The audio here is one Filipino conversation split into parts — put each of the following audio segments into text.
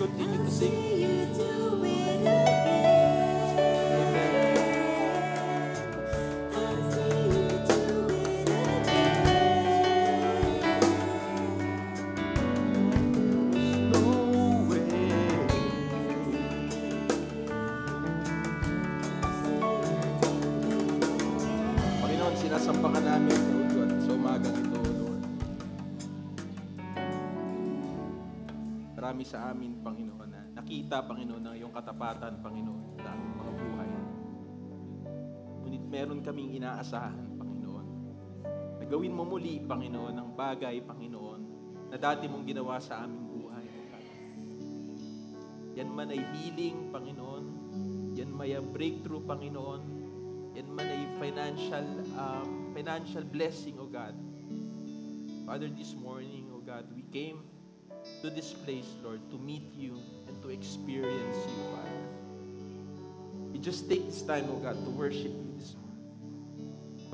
continue to sing. Panginoon, sinasampakan namin, Lord, sa umagang ito, Lord. Marami sa amin, Panginoon, na nakita, Panginoon, ng iyong katapatan, Panginoon, sa aming mga buhay. Ngunit meron kaming inaasahan, Panginoon, na gawin mo muli, Panginoon, ang bagay, Panginoon, na dati mong ginawa sa aming buhay. Yan man ay healing, Panginoon. Yan may breakthrough, Panginoon. Yan man ay financial blessing, O God. Father, this morning, O God, we came to this place, Lord, to meet you and to experience you, Father. We just take this time, O God, to worship you this morning.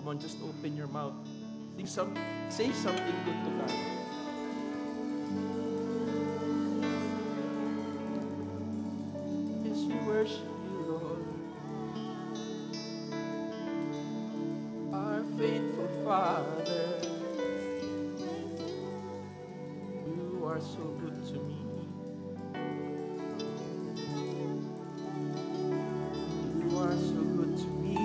Come on, just open your mouth. Say something good to God. Yes, we worship you, Lord. Our faithful Father, you are so good to me. You are so good to me.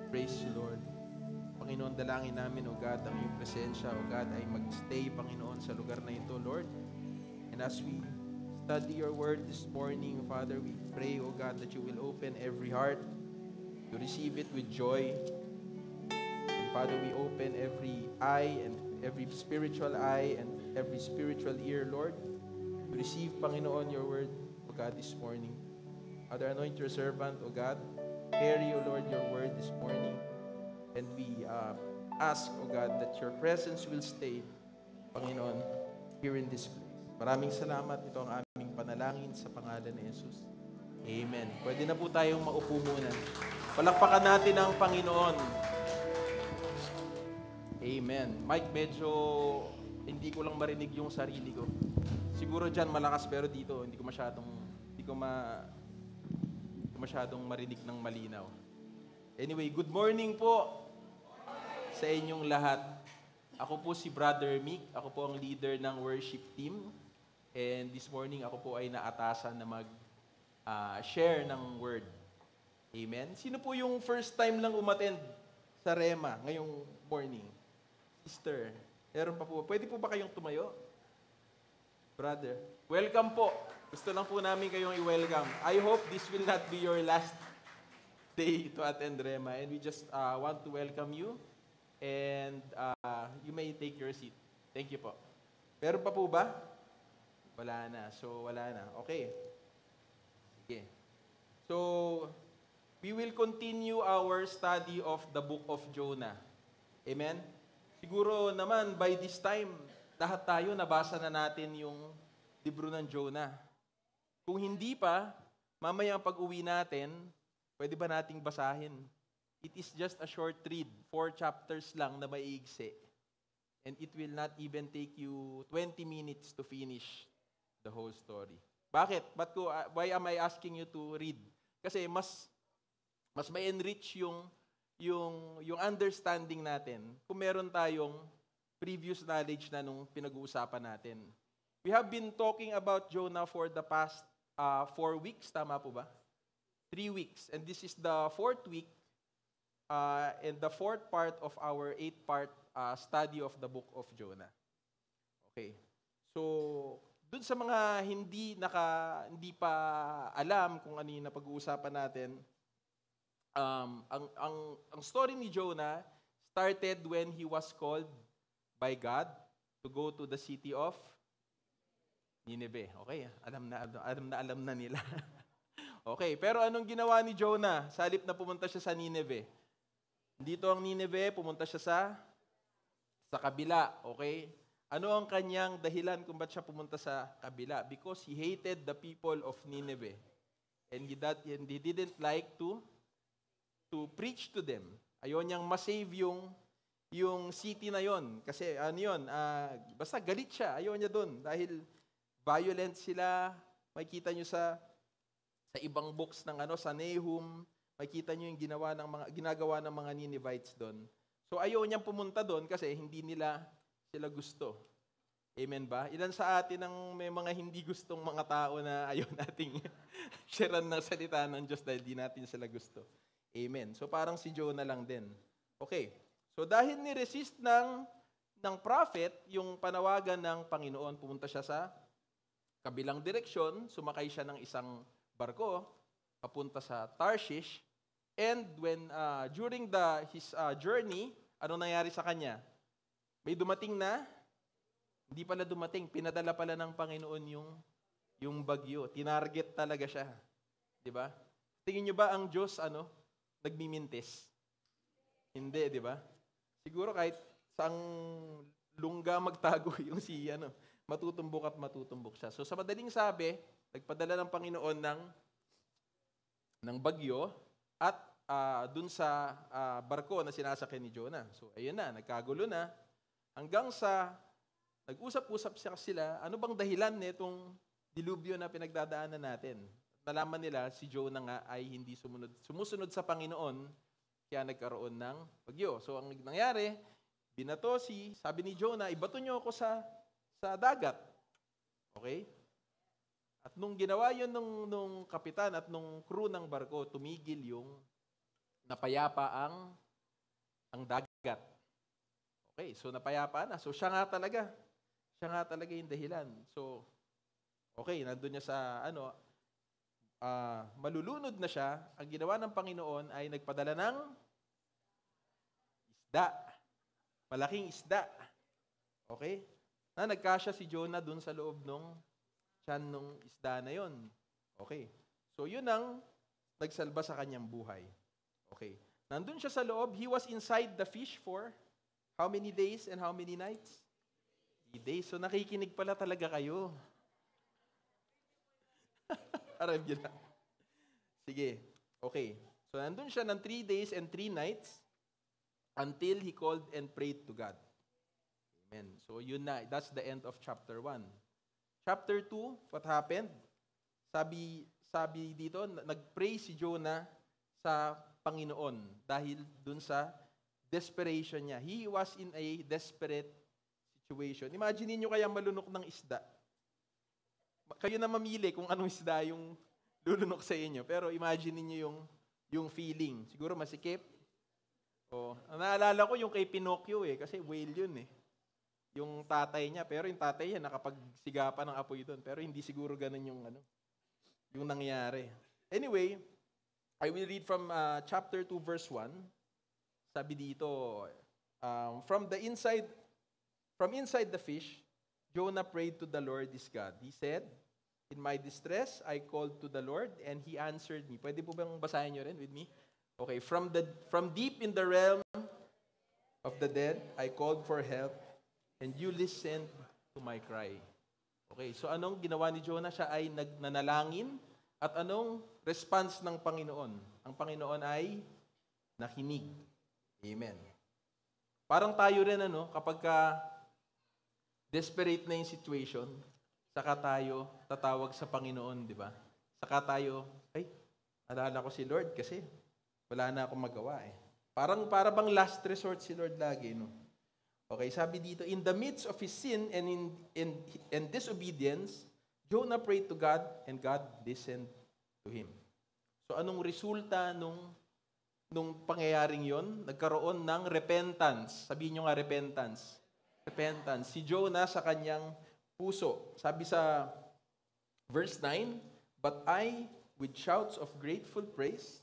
Praise you, Lord. Panginoon, dalangin namin, O God, ang iyong presensya, O God, ay mag-stay, Panginoon, sa lugar na ito, Lord. And as we study your word this morning, Father, we pray, O God, that you will open every heart to receive it with joy. And Father, we open every eye and every spiritual eye and every spiritual ear, Lord, to receive, Panginoon, your word, O God, this morning. Father, anoint your servant, O God. Carry, O Lord, your word this morning. And we ask, O God, that your presence will stay, Panginoon, here in this place. Maraming salamat. Ito ang aming panalangin sa pangalan ni Jesus. Amen. Pwede na po tayong maupo muna. Palakpakan natin ang Panginoon. Amen. Mike, medyo hindi ko lang marinig yung sarili ko. Siguro dyan malakas, pero dito hindi ko masyadong marinig ng malinaw. Anyway, good morning po sa inyong lahat. Ako po si Brother Mick. Ako po ang leader ng worship team. And this morning, ako po ay naatasan na mag-share ng word. Amen? Sino po yung first time lang umattend sa Rema ngayong morning? Sister, meron pa po. Pwede po ba kayong tumayo? Brother, welcome po. Gusto lang po namin kayong i-welcome. I hope this will not be your last day to attend Rema. And we just want to welcome you. And you may take your seat. Thank you po. Meron pa po ba? Wala na. So, wala na. Okay. Sige. So, we will continue our study of the book of Jonah. Amen? Siguro naman, by this time, lahat tayo nabasa na natin yung libro ng Jonah. Kung hindi pa, mamaya pag-uwi natin, pwede ba nating basahin? It is just a short read. 4 chapters lang na maiigsi. And it will not even take you 20 minutes to finish the whole story. Bakit? Why am I asking you to read? Kasi mas may enrich yung understanding natin kung meron tayong previous knowledge na nung pinag-uusapan natin. We have been talking about Jonah for the past 4 weeks. Tama po ba? 3 weeks. And this is the 4th week and the 4th part of our 8-part study of the book of Jonah. Okay. So, dun sa mga hindi pa alam kung ano yung napag-uusapan natin, ang story ni Jonah started when he was called by God to go to the city of Nineveh. Okay, alam na nila. Okay, pero anong ginawa ni Jonah? Sa halip na pumunta siya sa Nineveh. Dito ang Nineveh, pumunta siya sa kabila. Okay? Ano ang kanyang dahilan kung ba't siya pumunta sa kabila? Because he hated the people of Nineveh. And he didn't like to to preach to them. Ayaw niyang masave yung city na yon. Kasi ano yun, basta galit siya. Ayaw niya doon dahil violent sila. Makikita niyo sa ibang books ng sa Nahum, makikita niyo yung ginagawa ng mga Ninevites doon. So ayaw niyang pumunta doon kasi hindi nila sila gusto. Amen ba? Ilan sa atin ang may mga hindi gustong mga tao na ayaw nating sharean ng salita ng Diyos dahil di natin sila gusto. Amen. So parang si Jonah lang din. Okay. So dahil ni-resist ng prophet yung panawagan ng Panginoon, pumunta siya sa kabilang direksyon, sumakay siya ng isang barko papunta sa Tarshish. And when during his journey, ano nangyari sa kanya? May dumating na, hindi pala dumating, pinadala pala ng Panginoon yung bagyo. Tinarget talaga siya. 'Di ba? Tingin niyo ba ang Diyos nagmimintis? Hindi, 'di ba? Siguro kahit saang lungga magtago yung matutumbok at matutumbok siya. So sa madaling sabi, nagpadala ng Panginoon ng bagyo at dun sa barko na sinasakyan ni Jonah. So ayun na, nagkagulo na. Hanggang sa nag-usap-usap sila, ano bang dahilan nitong dilubyo na pinagdadaanan natin? Nalaman nila si Jonah nga ay hindi sumusunod sa Panginoon, kaya nagkaroon ng bagyo. So ang nangyari, sabi ni Jonah, ibato niyo ako sa dagat. Okay? At nung ginawa yun nung kapitan at nung crew ng barko, tumigil yung napayapa ang dagat. Okay, so napayapa na. So siya nga talaga yung dahilan. So, okay, nandun niya sa malulunod na siya. Ang ginawa ng Panginoon ay nagpadala ng isda. Malaking isda. Okay? Na nagkasya si Jonah dun sa loob nung tiyan nung isda na yon. Okay. So, yun ang nagsalba sa kanyang buhay. Okay. Nandun siya sa loob. He was inside the fish for how many days and how many nights? 3 days. So, nakikinig pala talaga kayo. Aram yun na. Sige. Okay. So, nandun siya ng 3 days and 3 nights until he called and prayed to God. Amen. So, yun na. That's the end of chapter 1. Chapter 2, what happened? Sabi dito, nag-pray si Jonah sa Panginoon dahil dun sa desperation niya. He was in a desperate situation. Imagine niyo kaya malunok ng isda. Kayo na mamili kung anong isda yung lulunok sa inyo. Pero imagine niyo yung feeling. Siguro masikip. Naalala ko yung kay Pinocchio kasi whale yun yung tatay niya. Pero yung tatay niya nakapagsigapan ng apoy doon. Pero hindi siguro ganun yung nangyari. Anyway, I will read from chapter 2 verse 1. Sabi dito, from inside the fish, Jonah prayed to the Lord his God. He said, in my distress, I called to the Lord and He answered me. Pwede po bang basahin nyo rin with me? Okay, from deep in the realm of the dead, I called for help and you listened to my cry. Okay, so anong ginawa ni Jonah? Siya ay nanalangin at anong response ng Panginoon? Ang Panginoon ay nakinig. Amen. Parang tayo rin kapag desperate na yung situation, saka tayo tatawag sa Panginoon, di ba? Saka tayo, alala ko si Lord kasi wala na akong magawa Para bang last resort si Lord lagi, Okay, sabi dito, in the midst of his sin and disobedience, Jonah prayed to God and God listened to him. So anong resulta nung pangyayaring yon? Nagkaroon ng repentance. Sabihin nyo nga repentance. Repentance. Si Jonah sa kanyang puso. Sabi sa verse 9, but I, with shouts of grateful praise,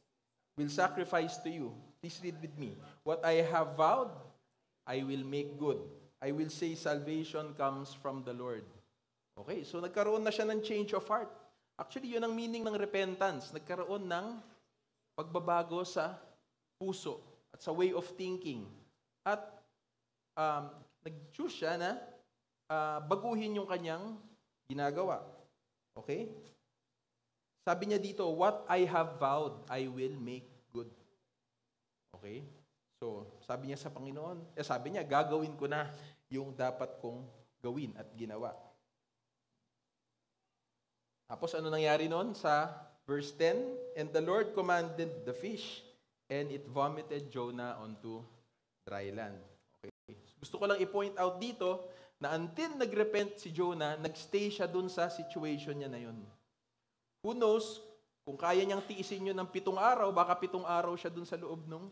will sacrifice to you. Please read with me. What I have vowed, I will make good. I will say salvation comes from the Lord. Okay, so nagkaroon na siya ng change of heart. Actually, yun ang meaning ng repentance. Nagkaroon ng pagbabago sa puso at sa way of thinking. At nag-choose siya na baguhin yung kanyang ginagawa. Okay? Sabi niya dito, what I have vowed, I will make good. Okay? So, sabi niya sa Panginoon, sabi niya, gagawin ko na yung dapat kong gawin at ginawa. Tapos ano nangyari noon sa verse 10? And the Lord commanded the fish, and it vomited Jonah onto dry land. Okay. Gusto ko lang i-point out dito na until nagrepent si Jonah, nagstay siya dun sa situation niya na yun. Who knows, kung kaya niyang tiisin yun ng 7 araw, baka 7 araw siya dun sa loob nung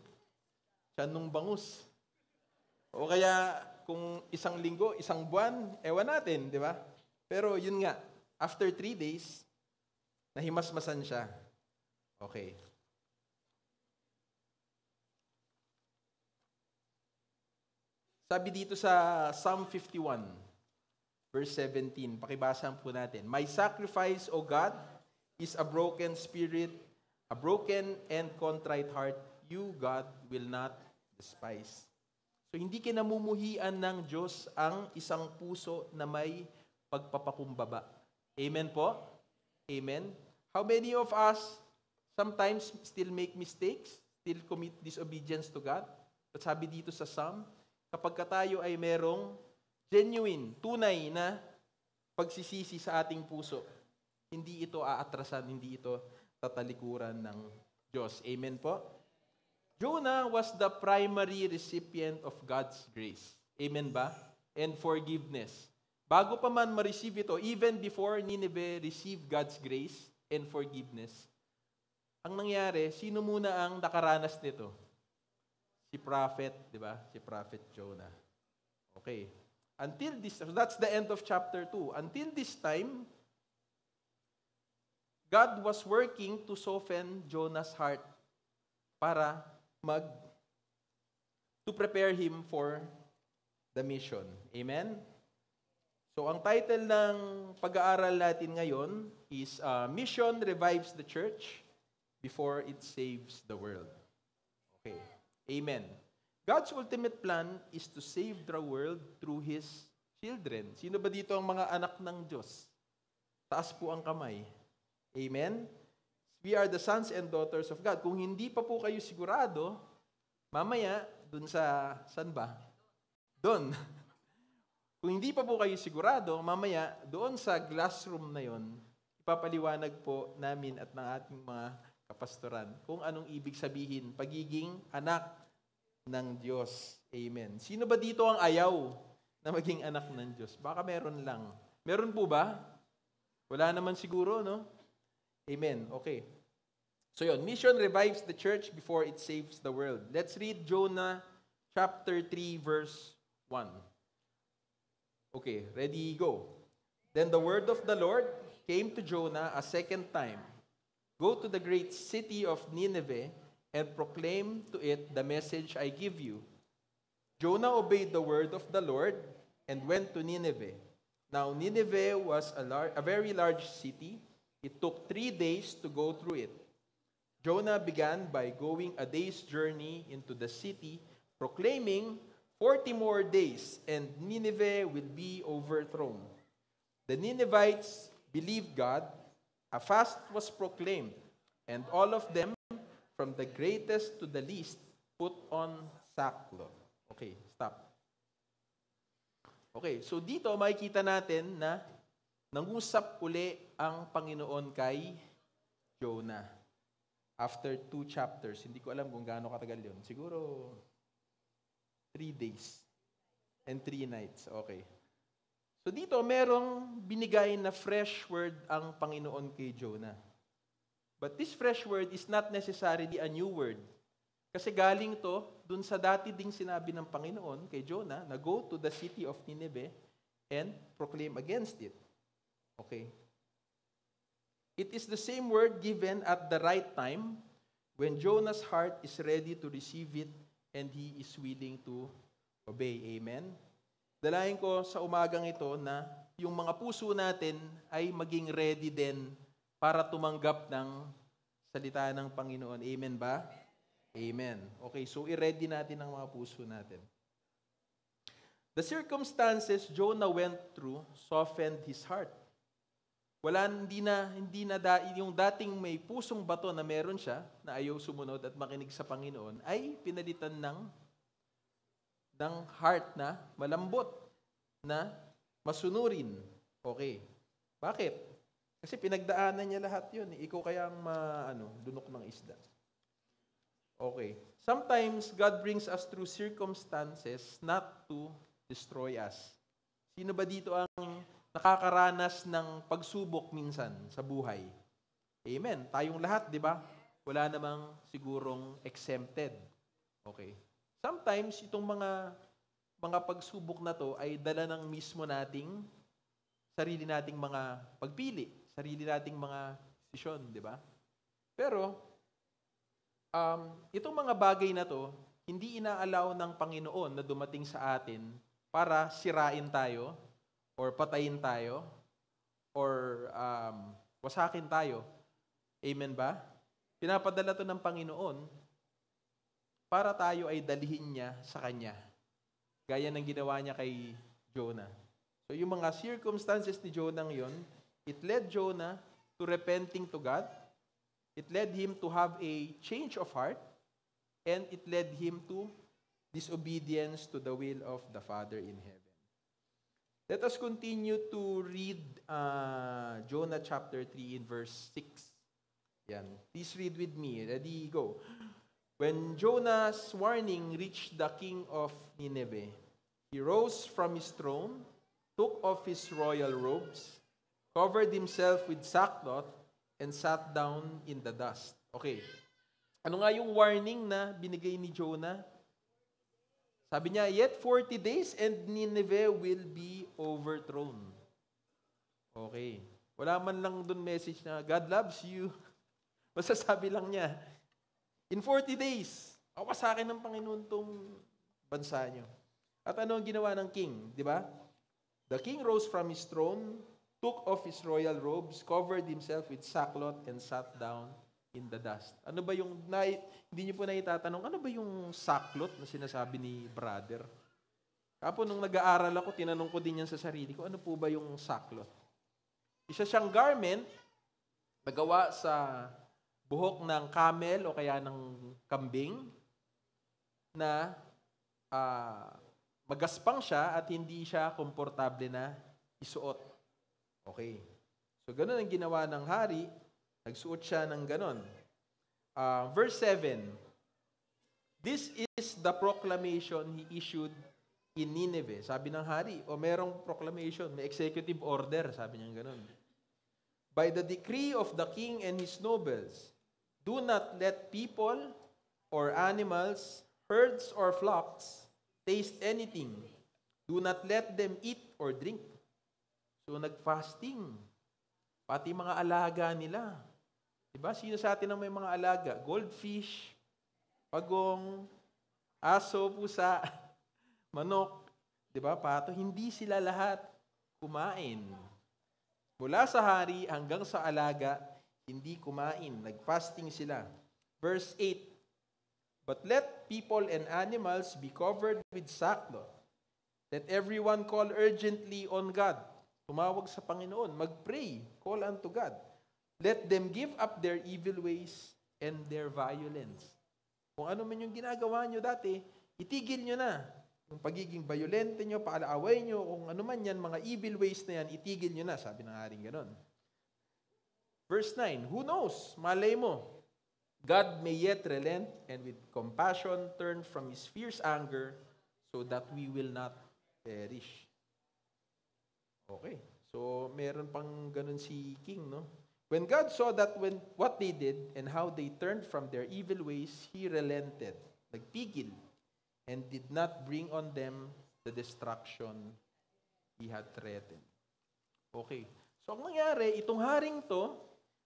bangus. O kaya kung 1 linggo, 1 buwan, ewan natin, di ba? Pero yun nga, after 3 days, nahimasmasan siya. Okay. Sabi dito sa Psalm 51, verse 17, pakibasahan po natin. My sacrifice, O God, is a broken spirit, a broken and contrite heart. You, God, will not despise. So, hindi kinamumuhian ng Diyos ang isang puso na may pagpapakumbaba. Amen po? Amen? How many of us sometimes still make mistakes, still commit disobedience to God? At sabi dito sa Psalm, kapag tayo ay merong genuine, tunay na pagsisisi sa ating puso, hindi ito aatrasan, hindi ito tatalikuran ng Diyos. Amen po? Jonah was the primary recipient of God's grace. Amen ba? And forgiveness. Bago pa man ma-receive ito, even before Nineveh received God's grace and forgiveness, ang nangyari, sino muna ang nakaranas nito? Si prophet, di ba? Si prophet Jonah. Okay. Until this, so that's the end of chapter 2. Until this time, God was working to soften Jonah's heart para to prepare him for the mission. Amen? So, ang title ng pag-aaral natin ngayon is Mission Revives the Church Before It Saves the World. Okay. Amen. God's ultimate plan is to save the world through His children. Sino ba dito ang mga anak ng Diyos? Taas po ang kamay. Amen? We are the sons and daughters of God. Kung hindi pa po kayo sigurado, mamaya, dun sa, saan ba? Doon. Kung hindi pa po kayo sigurado, mamaya, doon sa glass room na yon, ipapaliwanag po namin at ng ating mga kapastoran kung anong ibig sabihin, pagiging anak ng Diyos. Amen. Sino ba dito ang ayaw na maging anak ng Diyos? Baka meron lang. Meron po ba? Wala naman siguro, no? Amen. Okay. So yun, mission revives the church before it saves the world. Let's read Jonah chapter 3 verse 1. Okay, ready, go. Then the word of the Lord came to Jonah a second time. Go to the great city of Nineveh and proclaim to it the message I give you. Jonah obeyed the word of the Lord and went to Nineveh. Now Nineveh was a very large city. It took 3 days to go through it. Jonah began by going a day's journey into the city, proclaiming, 40 more days, and Nineveh will be overthrown. The Ninevites believed God. A fast was proclaimed, and all of them, from the greatest to the least, put on sackcloth. Okay, stop. Okay, so dito makikita natin na nangusap uli ang Panginoon kay Jonah. After 2 chapters, hindi ko alam kung gaano katagal yun. Siguro 3 days and 3 nights. Okay. So dito, merong binigay na fresh word ang Panginoon kay Jonah. But this fresh word is not necessarily a new word. Kasi galing to dun sa dati ding sinabi ng Panginoon kay Jonah na go to the city of Nineveh and proclaim against it. Okay. It is the same word given at the right time when Jonah's heart is ready to receive it and he is willing to obey. Amen? Dalayan ko sa umagang ito na yung mga puso natin ay maging ready din para tumanggap ng salita ng Panginoon. Amen ba? Amen. Okay, so i-ready natin ang mga puso natin. The circumstances Jonah went through softened his heart. Yung dating may pusong bato na meron siya, na ayaw sumunod at makinig sa Panginoon, ay pinalitan ng heart na malambot, na masunurin. Okay. Bakit? Kasi pinagdaanan niya lahat yun. Ikaw kaya ang dunok ng isda. Okay. Sometimes, God brings us through circumstances not to destroy us. Sino ba dito ang nakakaranas ng pagsubok minsan sa buhay? Amen. Tayong lahat, di ba? Wala namang sigurong exempted. Okay. Sometimes, itong mga pagsubok na to ay dala ng mismo sarili nating mga pagpili, sarili nating mga desisyon, di ba? Pero, itong mga bagay na to, hindi inaalaw ng Panginoon na dumating sa atin para sirain tayo, or patayin tayo, or wasakin tayo. Amen ba? Pinapadala to ng Panginoon para tayo ay dalhin niya sa Kanya. Gaya ng ginawa niya kay Jonah. So yung mga circumstances ni Jonah yon, it led Jonah to repenting to God. It led him to have a change of heart. And it led him to disobedience to the will of the Father in heaven. Let us continue to read Jonah chapter 3 in verse 6. Yan. Please read with me. Ready, go. When Jonah's warning reached the king of Nineveh, he rose from his throne, took off his royal robes, covered himself with sackcloth, and sat down in the dust. Okay. Ano nga yung warning na binigay ni Jonah? Sabi niya, yet 40 days and Nineveh will be overthrown. Okay. Wala man lang dun message na, God loves you. Masasabi lang niya, in 40 days, awasakin ng Panginoon tong bansa niyo. At ano ang ginawa ng king? Di ba? The king rose from his throne, took off his royal robes, covered himself with sackcloth, and sat down in the dust. Ano ba yung, hindi niyo po na itatanong, ano ba yung sackcloth na sinasabi ni brother? Kapag nung nag-aaral ako, tinanong ko din yan sa sarili ko, ano po ba yung sackcloth? Isa siyang garment, nagawa sa buhok ng camel o kaya ng kambing, na magaspang siya at hindi siya komportable na isuot. Okay. So, ganun ang ginawa ng hari. Nagsuot siya ng ganon. Verse 7. This is the proclamation he issued in Nineveh. Sabi ng hari, merong proclamation, may executive order, sabi niya ganon. By the decree of the king and his nobles, do not let people or animals, herds or flocks, taste anything. Do not let them eat or drink. So nag-fasting. Pati mga alaga nila. Diba? Sino sa atin ang may mga alaga? Goldfish, pagong, aso, pusa, manok, diba? Pato. Hindi sila lahat kumain. Mula sa hari hanggang sa alaga, hindi kumain. Nag-fasting sila. Verse 8. But let people and animals be covered with sackcloth. Let everyone call urgently on God. Tumawag sa Panginoon. Mag-pray. Call unto God. Let them give up their evil ways and their violence. Kung ano man yung ginagawa nyo dati, itigil nyo na. Yung pagiging violente nyo, paalaaway nyo, kung ano man yan, mga evil ways na yan, itigil nyo na. Sabi ng haring ganon. Verse 9, who knows? Malay mo. God may yet relent and with compassion turn from His fierce anger so that we will not perish. Okay. So, meron pang ganon si King, no? When God saw that what they did and how they turned from their evil ways, He relented, nagpigil, and did not bring on them the destruction He had threatened. Okay. So, ang nangyari, itong haring to,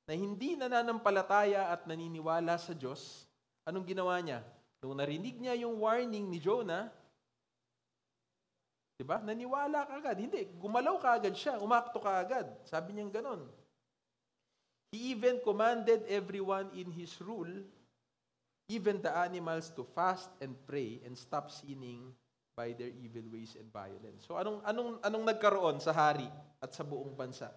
na hindi nananampalataya at naniniwala sa Diyos, anong ginawa niya? Nung narinig niya yung warning ni Jonah, diba? Naniwala ka agad. Hindi, gumalaw ka agad siya, umakto ka agad. Sabi niya ganon. He even commanded everyone in his rule, even the animals, to fast and pray and stop sinning by their evil ways and violence. So anong nagkaroon sa hari at sa buong bansa?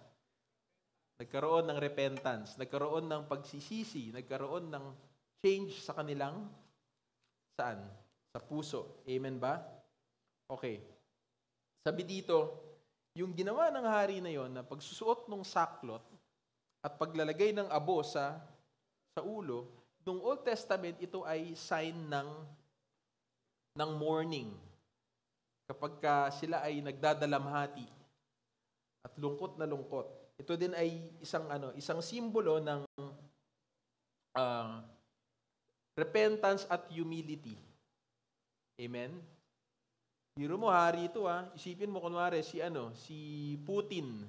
Nagkaroon ng repentance, nagkaroon ng pagsisisi, nagkaroon ng change sa kanilang saan? Sa puso. Amen ba? Okay. Sabi dito, yung ginawa ng hari na yon na pagsusuot ng saklot at paglalagay ng abo sa ulo, nung Old Testament, ito ay sign ng mourning. Kapag sila ay nagdadalamhati at lungkot na lungkot. Ito din ay isang simbolo ng repentance at humility. Amen? Biro mo, hari ito Isipin mo kunwari si Putin.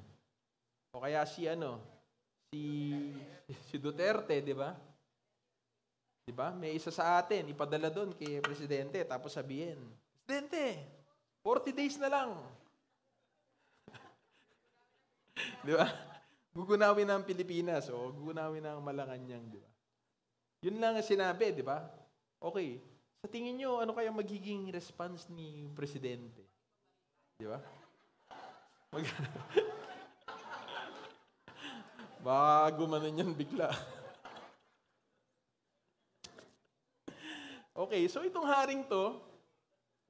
O kaya si Duterte, di ba? Di ba? May isa sa atin, ipadala doon kay Presidente, tapos sabihin, Presidente, 40 days na lang. Di ba? Gugunawin ng Pilipinas o gugunawin ng Malacanang, di ba? Yun lang ang sinabi, di ba? Okay. Sa tingin nyo, ano kaya magiging response ni Presidente? Di ba? Baka gumanon yan bigla. Okay, so itong haring to,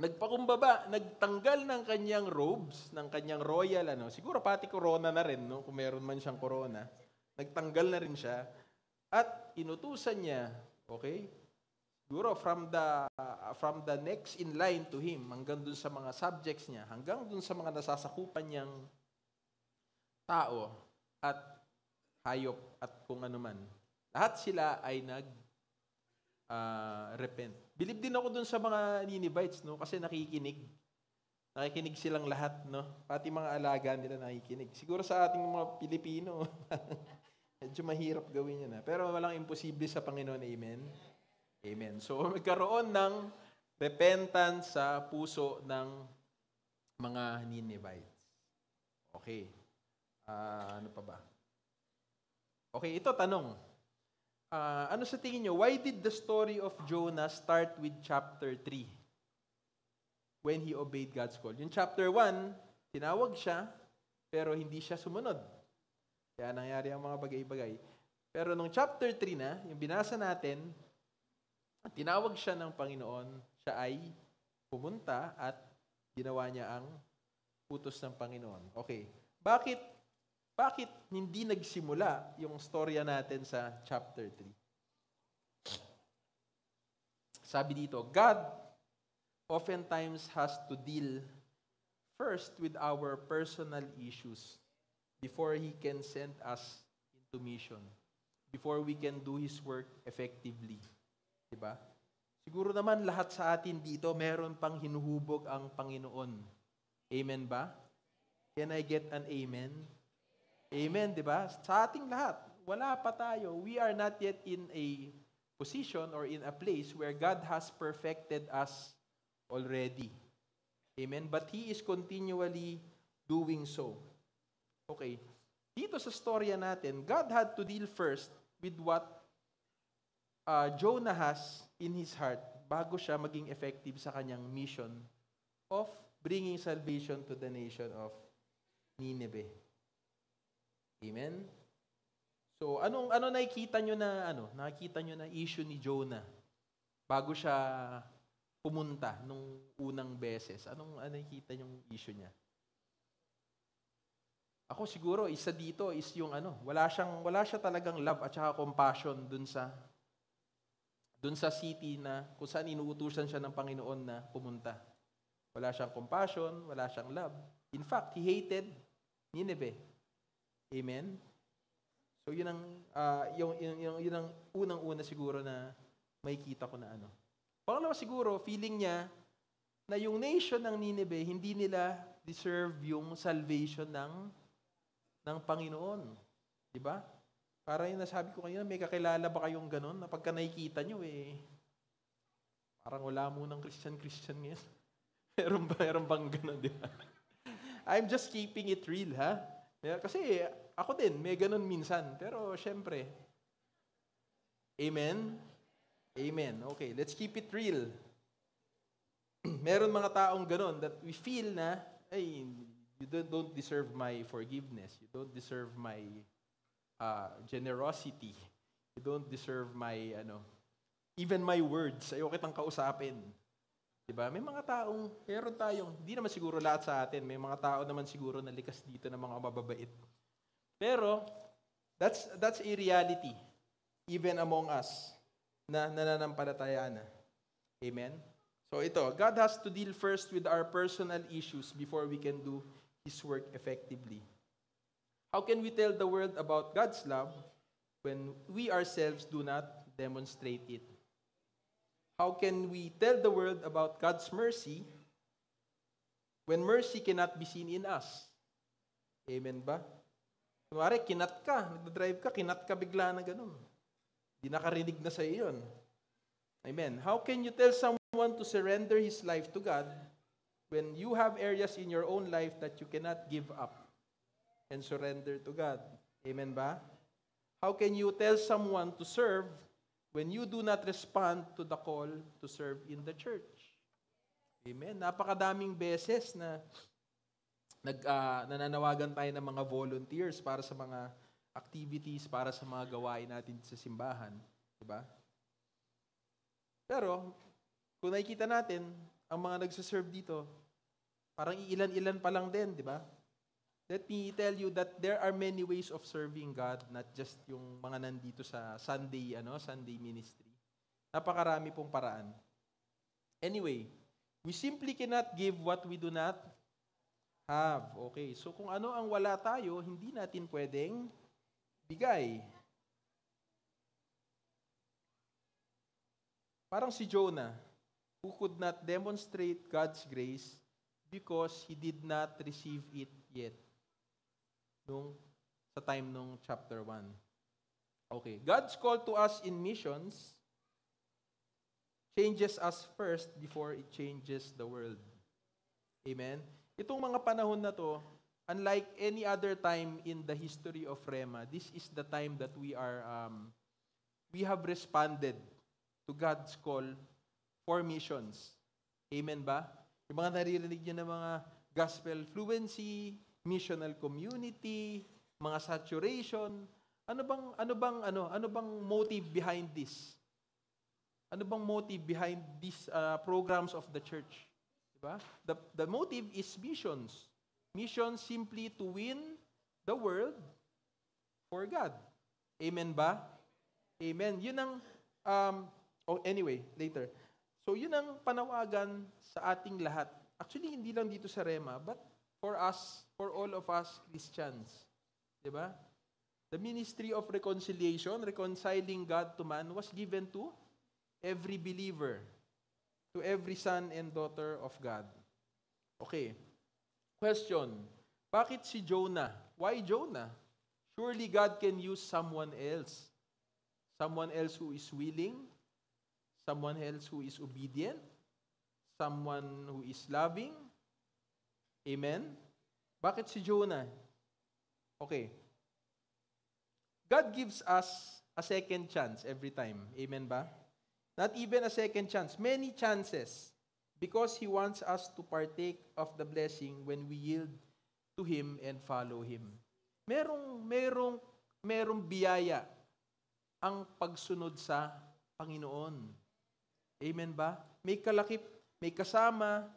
nagpakumbaba, nagtanggal ng kanyang robes, ng kanyang royal, siguro pati corona na rin, no? Kung meron man siyang corona. Nagtanggal na rin siya. At inutusan niya, okay? Siguro from the next in line to him, hanggang dun sa mga subjects niya, hanggang dun sa mga nasasakupan niyang tao, at hayop, at kung ano man. Lahat sila ay repent. Believe din ako dun sa mga Ninevites, no? Kasi nakikinig. Nakikinig silang lahat, no? Pati mga alaga nila nakikinig. Siguro sa ating mga Pilipino, medyo mahirap gawin yan. Pero walang imposible sa Panginoon. Amen? Amen. So, magkaroon ng repentance sa puso ng mga Ninevites. Okay. Ano pa ba? Okay, ito tanong. Ano sa tingin nyo? Why did the story of Jonah start with chapter 3? When he obeyed God's call. Yung chapter 1, tinawag siya, pero hindi siya sumunod. Kaya nangyari ang mga bagay-bagay. Pero nung chapter 3 na, yung binasa natin, tinawag siya ng Panginoon, siya ay pumunta at ginawa niya ang utos ng Panginoon. Okay. Bakit hindi nagsimula yung storya natin sa chapter 3? Sabi dito, God oftentimes has to deal first with our personal issues before He can send us into mission, before we can do His work effectively. Diba? Siguro naman lahat sa atin dito, meron pang hinuhubog ang Panginoon. Amen ba? Can I get an amen? Amen, di ba? Sa ating lahat, wala pa tayo. We are not yet in a position or in a place where God has perfected us already. Amen? But He is continually doing so. Okay. Dito sa storya natin, God had to deal first with what Jonah has in his heart bago siya maging effective sa kanyang mission of bringing salvation to the nation of Nineveh. Amen? So, ano nakikita nyo na issue ni Jonah bago siya pumunta nung unang beses? Ano nakikita yung issue niya? Ako siguro, isa dito is yung wala siya talagang love at saka compassion dun sa city na kung saan inuutusan siya ng Panginoon na pumunta. Wala siyang compassion, wala siyang love. In fact, he hated Nineveh. Amen? So, yun ang unang-una siguro na makikita ko na Pangalawa siguro, feeling niya na yung nation ng Nineveh, hindi nila deserve yung salvation ng Panginoon. Diba? Para yung nasabi ko kanina, may kakilala ba kayong ganon na pagka nakikita nyo, parang wala mo ng Christian ngayon. Meron bang ganon, diba? I'm just keeping it real, ha? Kasi ako din, may ganon minsan. Pero syempre, amen? Amen. Okay, let's keep it real. Meron mga taong ganon that we feel na, you don't deserve my forgiveness. You don't deserve my generosity. You don't deserve my, even my words. Ayaw kitang kausapin. Diba? May mga taong, meron tayong, hindi naman siguro lahat sa atin, may mga tao naman siguro na likas dito ng mga mababait. Pero, that's a reality, even among us, na nananampalatayaan na. Amen? So ito, God has to deal first with our personal issues before we can do His work effectively. How can we tell the world about God's love when we ourselves do not demonstrate it? How can we tell the world about God's mercy when mercy cannot be seen in us? Amen ba? Kunwari, kinat ka, nagdadrive ka, kinat ka bigla na ganun. Di nakarinig na sa iyo yun. Amen. How can you tell someone to surrender his life to God when you have areas in your own life that you cannot give up and surrender to God? Amen ba? How can you tell someone to serve when you do not respond to the call to serve in the church? Amen. Napakadaming beses na nananawagan tayo ng mga volunteers para sa mga activities, para sa mga gawain natin sa simbahan. Diba? Pero, kung nakikita natin, ang mga nagsaserve dito, parang iilan-ilan pa lang din, di ba? Let me tell you that there are many ways of serving God, not just yung mga nandito sa Sunday ministry. Napakarami pong paraan. Anyway, we simply cannot give what we do not have. Okay, so kung ano ang wala tayo, hindi natin pwedeng bigay. Parang si Jonah, who could not demonstrate God's grace because he did not receive it yet. Sa time nung chapter 1. Okay, God's call to us in missions changes us first before it changes the world. Amen? Itong mga panahon na to, unlike any other time in the history of Rema, this is the time that we have responded to God's call for missions. Amen ba? Yung mga naririnig nyo ng mga gospel fluency, missional community, mga saturation, ano bang motive behind this? Ano bang motive behind these programs of the church? Diba? The motive is missions. Missions simply to win the world for God. Amen ba? Amen. Yun ang, anyway, later. So yun ang panawagan sa ating lahat. Actually, hindi lang dito sa Rema, but for us, for all of us Christians. Diba? The ministry of reconciliation, reconciling God to man, was given to every believer, to every son and daughter of God. Okay. Question. Bakit si Jonah? Why Jonah? Surely God can use someone else. Someone else who is willing, someone else who is obedient, someone who is loving. Amen? Bakit si Jonah? Okay. God gives us a second chance every time. Amen ba? Not even a second chance. Many chances. Because He wants us to partake of the blessing when we yield to Him and follow Him. Merong biyaya ang pagsunod sa Panginoon. Amen ba? May kalakip, may kasama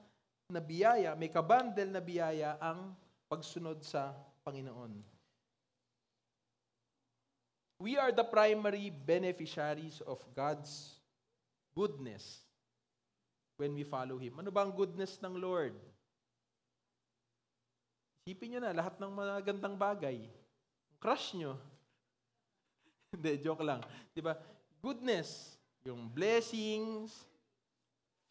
na biyaya, may kabandel na biyaya ang pagsunod sa Panginoon. We are the primary beneficiaries of God's goodness when we follow Him. Ano ba ang goodness ng Lord? Isipin nyo na, lahat ng mga gandang bagay. Crush nyo. Hindi, joke lang. Diba? Goodness, yung blessings,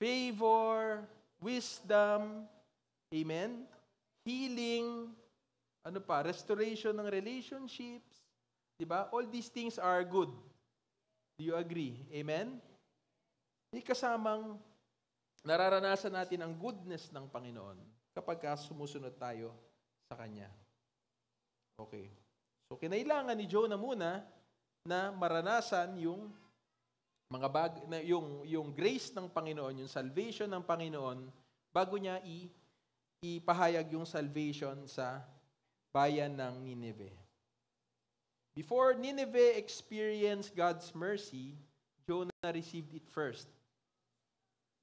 favor, wisdom, amen? Healing, restoration ng relationships, diba? All these things are good. Do you agree? Amen? May kasamang nararanasan natin ang goodness ng Panginoon kapag sumusunod tayo sa Kanya. Okay. So, kinailangan ni Jonah muna na maranasan yung mga yung grace ng Panginoon, yung salvation ng Panginoon, bago niya ipahayag yung salvation sa bayan ng Nineveh. Before Nineveh experienced God's mercy, Jonah received it first.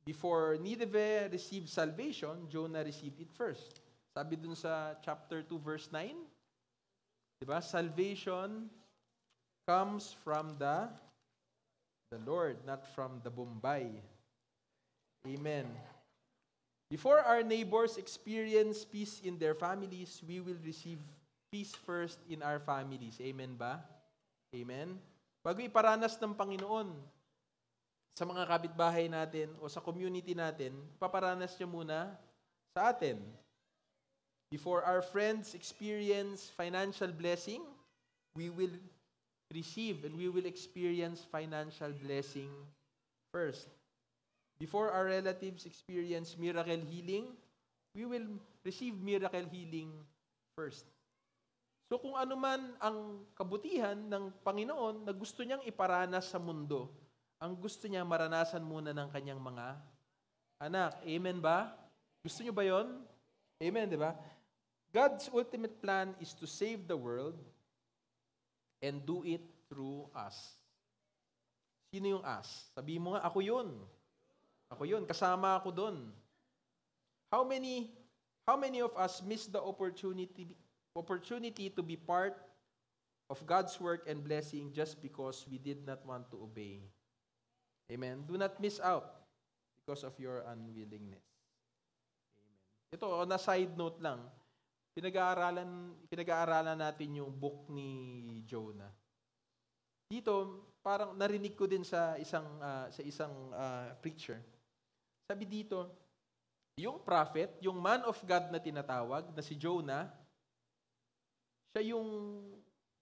Before Nineveh received salvation, Jonah received it first. Sabi dun sa chapter 2, verse 9, diba? Salvation comes from the Lord, not from the Bombay. Amen. Before our neighbors experience peace in their families, we will receive peace first in our families. Amen ba? Amen. Bago iparanas ng Panginoon sa mga kapitbahay natin o sa community natin, paparanas niya muna sa atin. Before our friends experience financial blessing, we will receive and we will experience financial blessing first. Before our relatives experience miracle healing, we will receive miracle healing first. So kung ano man ang kabutihan ng Panginoon na gusto niyang iparanas sa mundo, ang gusto niya maranasan muna ng kanyang mga anak. Amen ba? Gusto niyo ba yon? Amen, di ba? God's ultimate plan is to save the world and do it through us. Sino yung us? Sabihin mo nga, ako yun. Ako yun. Kasama ako dun. How many of us miss the opportunity to be part of God's work and blessing just because we did not want to obey? Amen. Do not miss out because of your unwillingness. Amen. Ito, on a side note lang, pinag-aaralan natin yung book ni Jonah. Dito, parang narinig ko din sa isang preacher. Sabi dito, yung prophet, yung man of God na tinatawag, na si Jonah, siya yung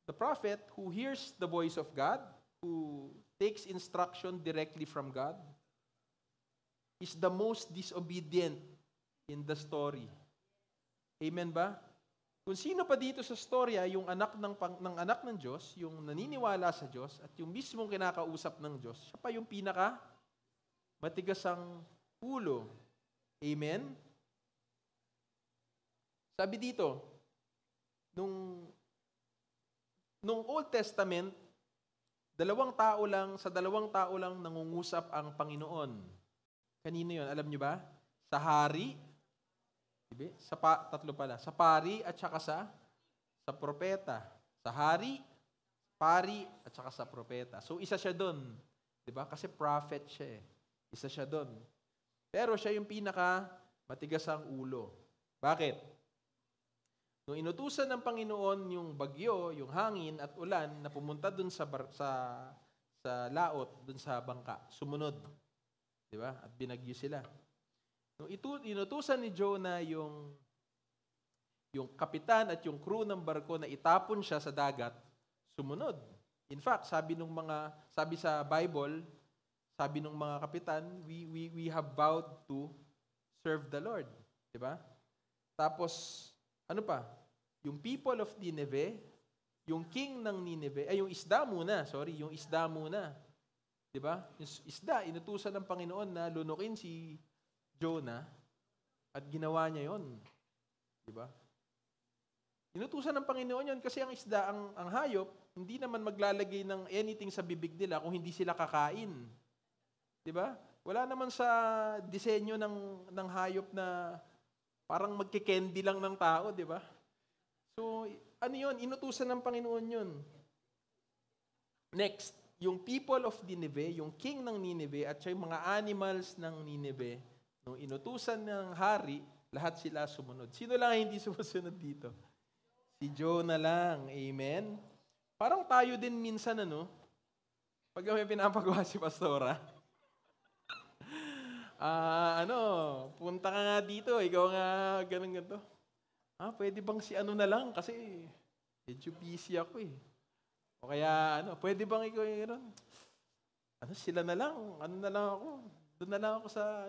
the prophet who hears the voice of God, who takes instruction directly from God, is the most disobedient in the story. Amen ba? Kung sino pa dito sa storya, yung anak anak ng Diyos, yung naniniwala sa Diyos, at yung mismong kinakausap ng Diyos, siya pa yung pinaka matigas ang ulo. Amen? Sabi dito, nung Old Testament, sa dalawang tao lang nangungusap ang Panginoon. Kanino yon? Alam niyo ba? Sa hari, tatlo pala. Sa pari at saka sa propeta. Sa hari, pari at saka sa propeta. So isa siya doon, 'di ba? Kasi prophet siya eh. Isa siya doon. Pero siya yung pinaka matigas ang ulo. Bakit? Nung inutusan ng Panginoon yung bagyo, yung hangin at ulan na pumunta dun sa laot, dun sa bangka, sumunod. Di ba? At binagyo sila. Nung inutusan ni Jonah yung kapitan at yung crew ng barko na itapon siya sa dagat, sumunod. In fact, sabi sa Bible, sabi ng mga kapitan, we have vowed to serve the Lord. Di ba? Tapos, ano pa? Yung people of Nineveh, yung king ng Nineveh, yung isda muna. Di ba? Yung isda, inutusan ng Panginoon na lunukin si Jonah at ginawa niya yon. Di ba? Inutusan ng Panginoon yon kasi ang isda, ang hayop, hindi naman maglalagay ng anything sa bibig nila kung hindi sila kakain. Di ba? Wala naman sa disenyo ng hayop na parang magkikendy lang ng tao, di ba? So, ano yun? Inutusan ng Panginoon yun. Next, yung people of Nineveh, yung king ng Nineveh, at yung mga animals ng Nineveh, nung inutusan ng hari, lahat sila sumunod. Sino lang hindi sumusunod dito? Si Jonah lang. Amen? Parang tayo din minsan, pag may pinapagawa si Pastora, punta ka nga dito, ikaw nga ganun-ganto. Pwede bang si na lang kasi medyo busy ako eh. O kaya pwede bang ikaw sila na lang, na lang ako. Doon na lang ako sa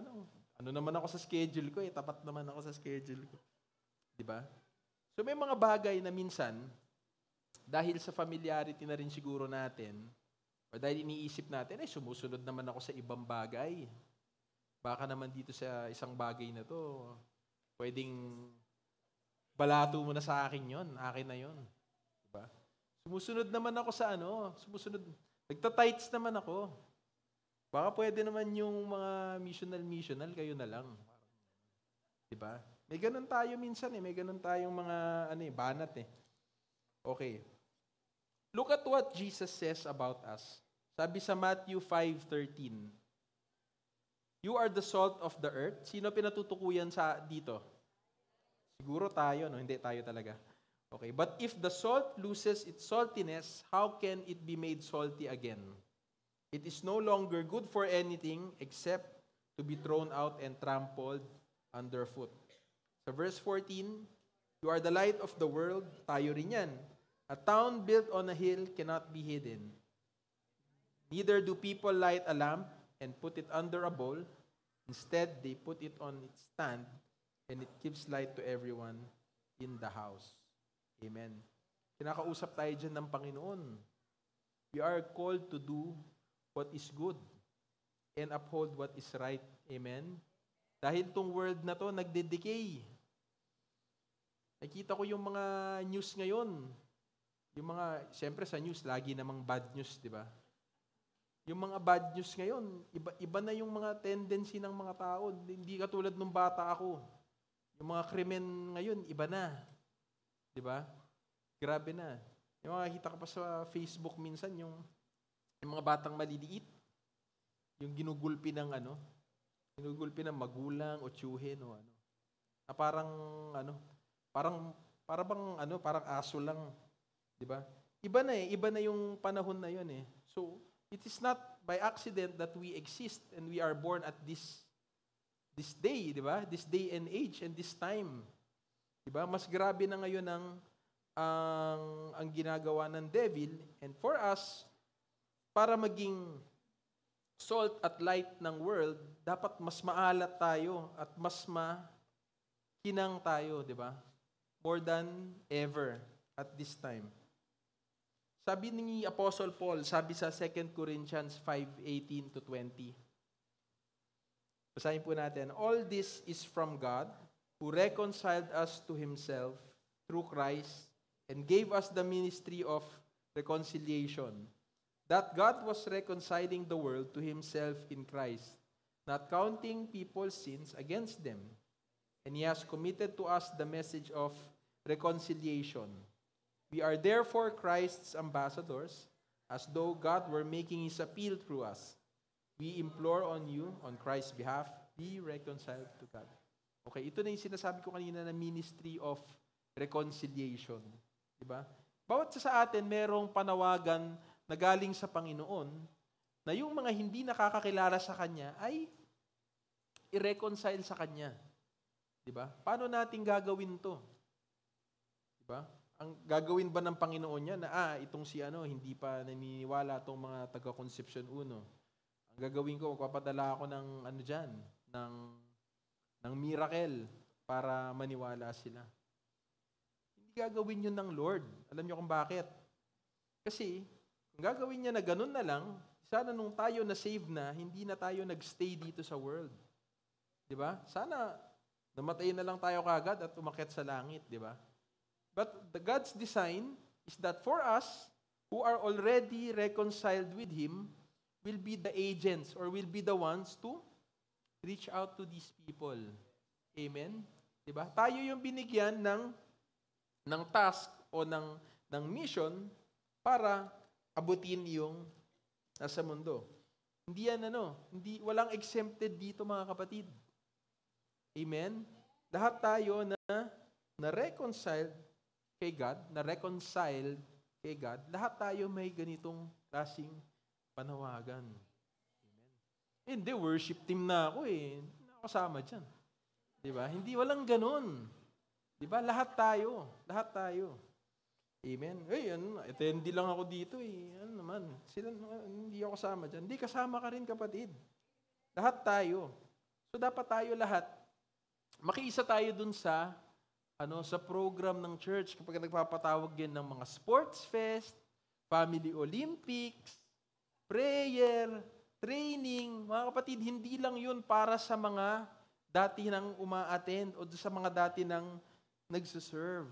naman ako sa schedule ko eh, tapat naman ako sa schedule ko. 'Di ba? So may mga bagay na minsan dahil sa familiarity na rin siguro natin o dahil iniisip natin sumusunod naman ako sa ibang bagay. Baka naman dito sa isang bagay na to, pwedeng balato mo na sa akin yon, akin na yon. Diba? Sumusunod naman ako sa sumusunod. Nagta-tights naman ako. Baka pwede naman yung mga missional, kayo na lang. Diba? May ganun tayo minsan may ganun tayong mga banat Okay. Look at what Jesus says about us. Sabi sa Matthew 5:13, "You are the salt of the earth." Sino pinatutukuyan dito? Siguro tayo, no? Hindi tayo talaga. Okay, but if the salt loses its saltiness, how can it be made salty again? It is no longer good for anything except to be thrown out and trampled underfoot. Sa verse 14, "You are the light of the world." Tayo rin yan. "A town built on a hill cannot be hidden. Neither do people light a lamp and put it under a bowl. Instead, they put it on its stand, and it gives light to everyone in the house." Amen. Kinakausap tayo dyan ng Panginoon. We are called to do what is good and uphold what is right. Amen. Dahil tong world na to nagde-decay. Nakita ko yung mga news ngayon. Yung siyempre sa news, lagi namang bad news, di ba? Yung mga bad news ngayon, iba na yung mga tendency ng mga tao. Hindi katulad nung bata ako. Yung mga krimen ngayon, iba na. Di ba? Grabe na. Yung makikita ko pa sa Facebook minsan, yung mga batang maliliit, yung ginugulpi ng magulang o tiyuhin o na parang aso lang, 'di ba? Iba na yung panahon na 'yon So, it is not by accident that we exist and we are born at this day, 'di ba? This day and age and this time. 'Di ba? Mas grabe na ngayon ang ginagawa ng devil, and for us, para maging salt at light ng world, dapat mas maalat tayo at mas makinang tayo, di ba? More than ever at this time. Sabi ni Apostle Paul, sabi sa 2 Corinthians 5:18-20. Basahin po natin. "All this is from God, who reconciled us to Himself through Christ and gave us the ministry of reconciliation. That God was reconciling the world to Himself in Christ, not counting people's sins against them. And He has committed to us the message of reconciliation. We are therefore Christ's ambassadors, as though God were making His appeal through us. We implore on you, on Christ's behalf, be reconciled to God." Okay, ito na yung sinasabi ko kanina na ministry of reconciliation. Diba? Bawat sa atin, merong panawagan na galing sa Panginoon na yung mga hindi nakakakilala sa Kanya ay i-reconcile sa Kanya. Diba? Paano natin gagawin to? Diba? Ang gagawin ba ng Panginoon niya na itong hindi pa naniniwala itong mga taga-Conception 1. Ang gagawin ko, magpapadala ako ng ng miracle para maniwala sila. Hindi gagawin yun ng Lord. Alam niyo kung bakit? Kasi, kung gagawin niya na ganun na lang, sana nung tayo na save na, hindi na tayo nagstay dito sa world. Diba? Sana, namatay na lang tayo kagad at umakyat sa langit, diba? But God's design is that for us, who are already reconciled with Him, will be the agents or will be the ones to reach out to these people. Amen? Diba? Tayo yung binigyan ng task o ng mission para abutin yung nasa mundo. Hindi walang exempted dito mga kapatid. Amen? Lahat tayo na reconciled kay God, lahat tayo may ganitong klaseng panawagan. Amen? Hindi, worship team na ako nakasama dyan. Diba? Hindi, walang ganun. Diba? Lahat tayo. Amen? Attendee lang ako dito Ano naman? Hindi ako kasama dyan. Hindi, kasama ka rin kapatid. Lahat tayo. So dapat tayo lahat, makiisa tayo dun sa program ng church kapag nagpapatawag din ng mga sports fest, family Olympics, prayer, training. Mga kapatid, hindi lang yun para sa mga dati nang uma-attend o sa mga dati nang nagsiserve.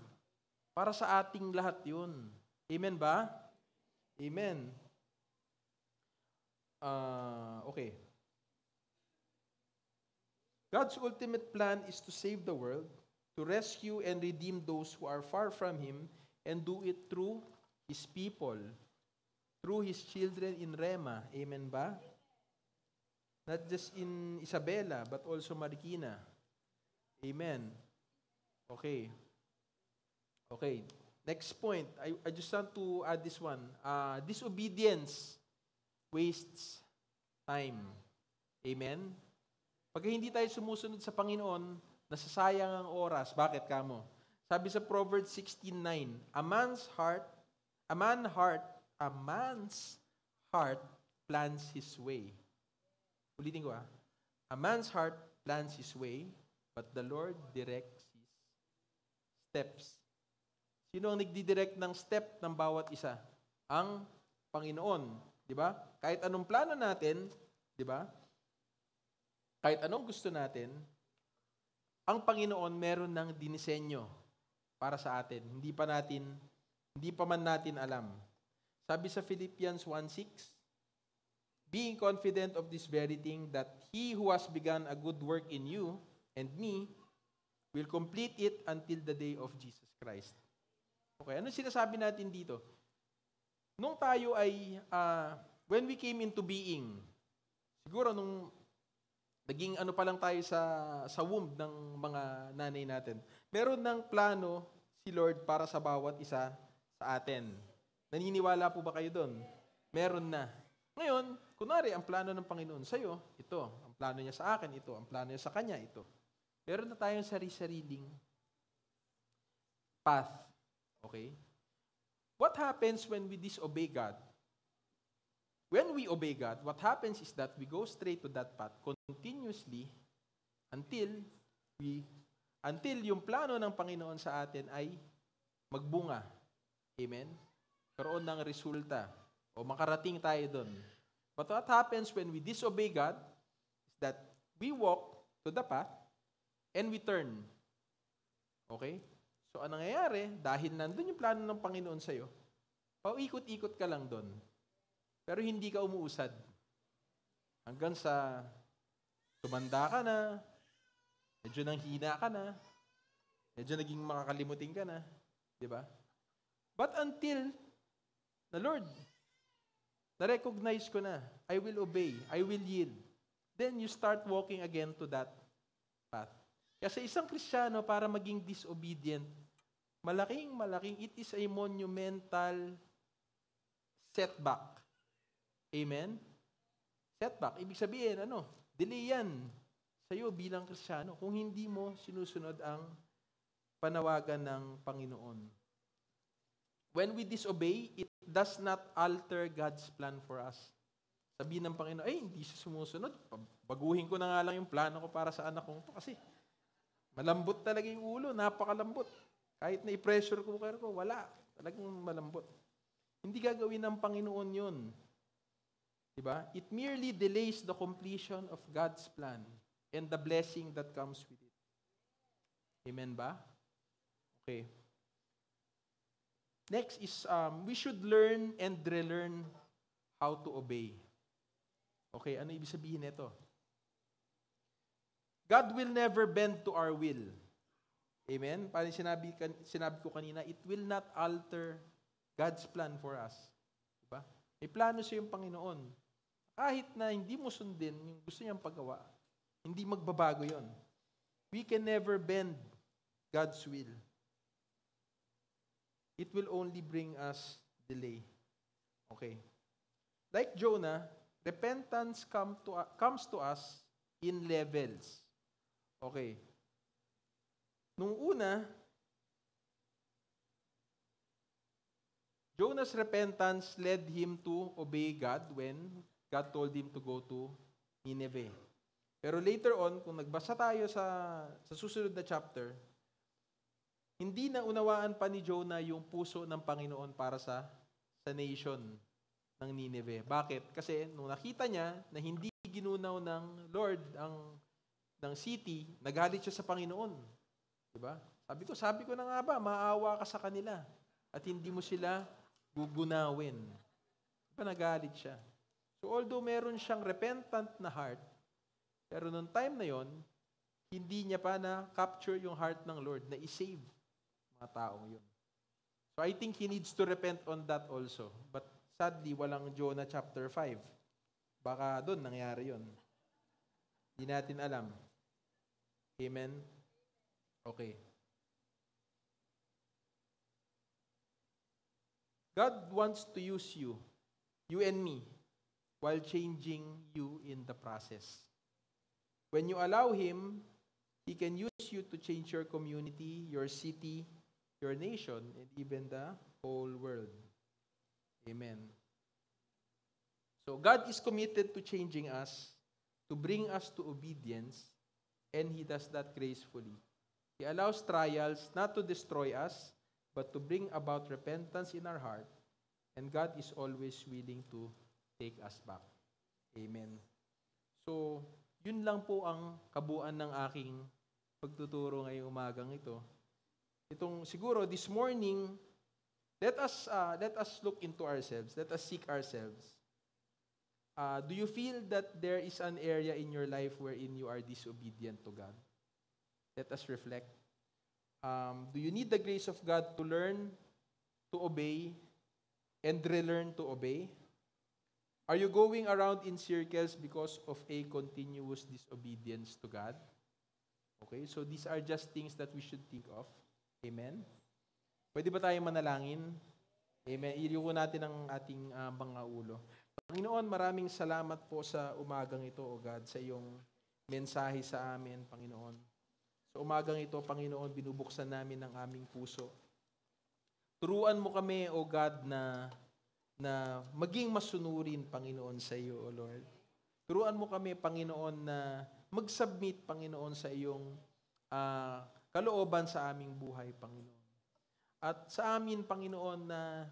Para sa ating lahat yun. Amen ba? Amen. Okay. God's ultimate plan is to save the world, to rescue and redeem those who are far from Him, and do it through His people, through His children in Rema. Amen ba? Not just in Isabela, but also Marikina. Amen. Okay. Okay. Next point. I just want to add this one. Disobedience wastes time. Amen? Pag hindi tayo sumusunod sa Panginoon, nasasayang ang oras. Bakit kamo? Sabi sa Proverbs 16:9, a man's heart plans his way. Ulitin ko a man's heart plans his way, but the Lord directs his steps. Sino ang nagdidirect ng step ng bawat isa? Ang Panginoon. Di ba? Kahit anong plano natin, di ba? Kahit anong gusto natin, ang Panginoon meron ng dinisenyo para sa atin. Hindi pa man natin alam. Sabi sa Philippians 1:6, being confident of this very thing, that He who has begun a good work in you and me will complete it until the day of Jesus Christ. Okay, ano sinasabi natin dito? Nung tayo ay, when we came into being, siguro nung naging ano pa lang tayo sa womb ng mga nanay natin, meron ng plano si Lord para sa bawat isa sa atin. Naniniwala po ba kayo doon? Meron na. Ngayon, kunwari, ang plano ng Panginoon sa'yo, ito. Ang plano niya sa akin, ito. Ang plano niya sa kanya, ito. Meron na tayong sari-sariling path. Okay? What happens when we disobey God? When we obey God, what happens is that we go straight to that path continuously until yung plano ng Panginoon sa atin ay magbunga. Amen? Karoon ng resulta. O makarating tayo doon. But what happens when we disobey God is that we walk to the path and we turn. Okay? So, anong nangyayari? Dahil nandun yung plano ng Panginoon sa'yo, paikot-ikot ka lang doon. Pero hindi ka umuusad. Hanggang sa tumanda ka na, medyo nanghina ka na, medyo naging makakalimutin ka na. Diba? But until the Lord, na-recognize ko na, I will obey, I will yield. Then you start walking again to that path. Kasi isang Kristiyano, para maging disobedient, malaking, it is a monumental setback. Amen? Setback, ibig sabihin, delay yan sa'yo bilang Kristiyano kung hindi mo sinusunod ang panawagan ng Panginoon. When we disobey, it does not alter God's plan for us. Sabihin ng Panginoon, hindi siya sumusunod. Baguhin ko na nga lang yung plano ko para sa anak kong to kasi malambot talaga yung ulo, napakalambot. Kahit na i-pressure ko, wala. Talagang malambot. Hindi gagawin ng Panginoon yun. Diba? It merely delays the completion of God's plan and the blessing that comes with it. Amen ba? Okay. Next is, we should learn and relearn how to obey. Okay, ano ibig sabihin nito? God will never bend to our will. Amen? Parang sinabi ko kanina, it will not alter God's plan for us. Diba? May plano siya yung Panginoon. Kahit na hindi mo sundin yung gusto niyang paggawa, hindi magbabago yon. We can never bend God's will. It will only bring us delay. Okay. Like Jonah, repentance comes to us in levels. Okay. Nung una, Jonah's repentance led him to obey God when God told him to go to Nineveh. Pero later on, kung nagbasa tayo sa susunod na chapter, hindi na unawaan pa ni Jonah yung puso ng Panginoon para sa nation ng Nineveh. Bakit? Kasi nung nakita niya na hindi ginunaw ng Lord ng city, nagalit siya sa Panginoon. Diba? Sabi ko na nga ba, maawa ka sa kanila at hindi mo sila gugunawin. Nagalit siya. So although meron siyang repentant na heart, pero nung time na yon, hindi niya pa na-capture yung heart ng Lord na i-save mga taong yun. So I think he needs to repent on that also. But sadly, walang Jonah chapter 5. Baka doon nangyari yun. Hindi natin alam. Amen? Okay. God wants to use you and me, while changing you in the process. When you allow Him, He can use you to change your community, your city, your nation, and even the whole world. Amen. So God is committed to changing us, to bring us to obedience, and He does that gracefully. He allows trials not to destroy us, but to bring about repentance in our heart, and God is always willing to take us back. Amen. So, yun lang po ang kabuuan ng aking pagtuturo ngayong umagang ito. Itong siguro this morning, let us look into ourselves. Let us seek ourselves. Do you feel that there is an area in your life wherein you are disobedient to God? Let us reflect. Do you need the grace of God to learn to obey and relearn to obey? Are you going around in circles because of a continuous disobedience to God? Okay, so these are just things that we should think of. Amen? Pwede ba tayong manalangin? Amen. Iliw natin ang ating mga ulo. Panginoon, maraming salamat po sa umagang ito, O God, sa iyong mensahe sa amin, Panginoon. Sa umagang ito, Panginoon, binubuksan namin ang aming puso. Turuan mo kami, O God, na maging masunurin, Panginoon, sa iyo, O Lord. Turuan mo kami, Panginoon, na mag-submit, Panginoon, sa iyong kalooban sa aming buhay, Panginoon. At sa amin, Panginoon, na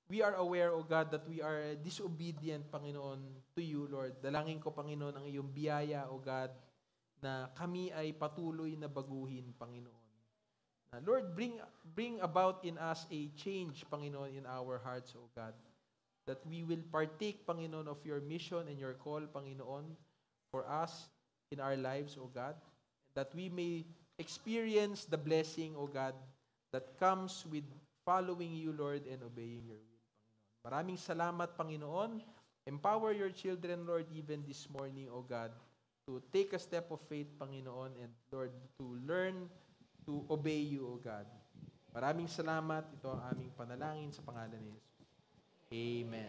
we are aware, O God, that we are disobedient, Panginoon, to you, Lord. Dalangin ko, Panginoon, ang iyong biyaya, O God, na kami ay patuloy na baguhin, Panginoon. Na, Lord, bring about in us a change, Panginoon, in our hearts, O God. That we will partake, Panginoon, of your mission and your call, Panginoon, for us in our lives, O God. That we may experience the blessing, O God, that comes with following you, Lord, and obeying your will, Panginoon. Maraming salamat, Panginoon. Empower your children, Lord, even this morning, O God, to take a step of faith, Panginoon, and Lord, to learn to obey you, O God. Maraming salamat. Ito ang aming panalangin sa pangalan ni Jesus. Amen.